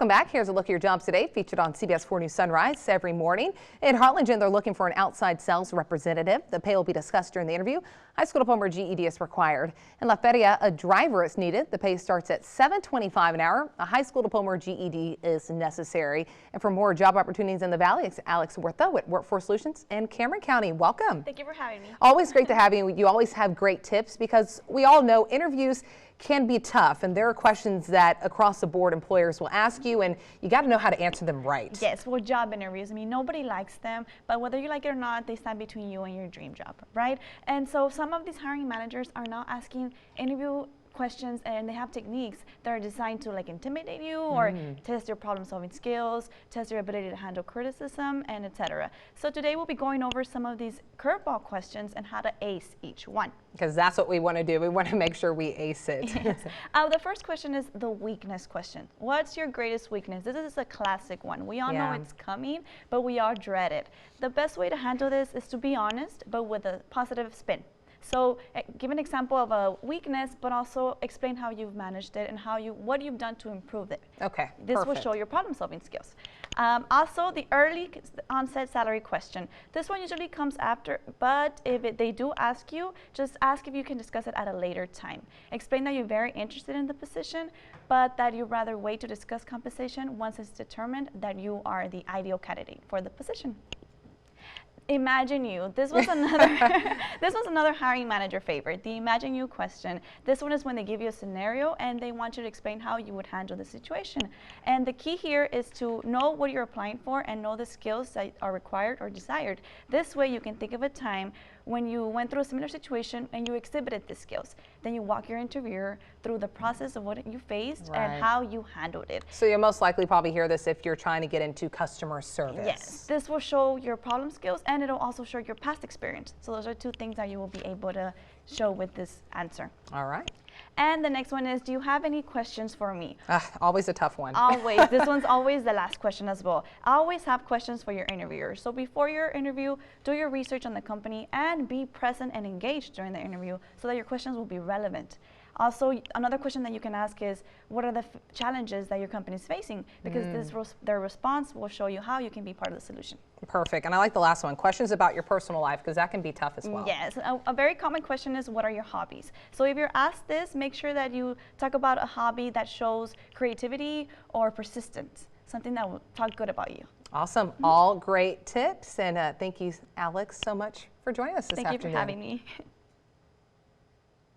Welcome back. Here's a look at your jobs today, featured on CBS 4 News Sunrise every morning. In Harlingen, they're looking for an outside sales representative. The pay will be discussed during the interview. High school diploma or GED is required. In La Feria, a driver is needed. The pay starts at $7.25 an hour. A high school diploma or GED is necessary. And for more job opportunities in the Valley, it's Alex Huerta with Workforce Solutions in Cameron County. Welcome. Thank you for having me. Always great to have you. You always have great tips because we all know interviews can be tough, and there are questions that across the board employers will ask you, and you got to know how to answer them right. Yes, well, job interviews, I mean, nobody likes them, but whether you like it or not, they stand between you and your dream job, right? And so some of these hiring managers are now asking interview questions, and they have techniques that are designed to like intimidate you or test your problem solving skills, test your ability to handle criticism, and etc. So today we'll be going over some of these curveball questions and how to ace each one. Because that's what we want to do. We want to make sure we ace it. Yes. The first question is the weakness question. What's your greatest weakness? This is a classic one. We all know it's coming, but we all dread it. The best way to handle this is to be honest, but with a positive spin. So give an example of a weakness, but also explain how you've managed it and what you've done to improve it. Okay, This will show your problem-solving skills. Also, the early onset salary question. This one usually comes after, but if they do ask you, just ask if you can discuss it at a later time. Explain that you're very interested in the position, but that you'd rather wait to discuss compensation once it's determined that you are the ideal candidate for the position. Imagine you. This was another hiring manager favorite. The imagine you question. This one is when they give you a scenario and they want you to explain how you would handle the situation. And the key here is to know what you're applying for and know the skills that are required or desired. This way you can think of a time when you went through a similar situation and you exhibited the skills. Then you walk your interviewer through the process of what you faced and how you handled it. So you'll most likely probably hear this if you're trying to get into customer service. Yes, this will show your problem skills and it'll also show your past experience. So those are two things that you will be able to show with this answer. All right. And the next one is, do you have any questions for me? Always a tough one. Always. This one's always the last question as well. Always have questions for your interviewer. So before your interview, do your research on the company and be present and engaged during the interview so that your questions will be relevant. Also, another question that you can ask is, what are the challenges that your company is facing? Because their response will show you how you can be part of the solution. Perfect. And I like the last one, questions about your personal life, because that can be tough as well. Yes. A very common question is, what are your hobbies? So if you're asked this, make sure that you talk about a hobby that shows creativity or persistence, something that will talk good about you. Awesome. All great tips. And thank you, Alex, so much for joining us this afternoon. Thank you for having me.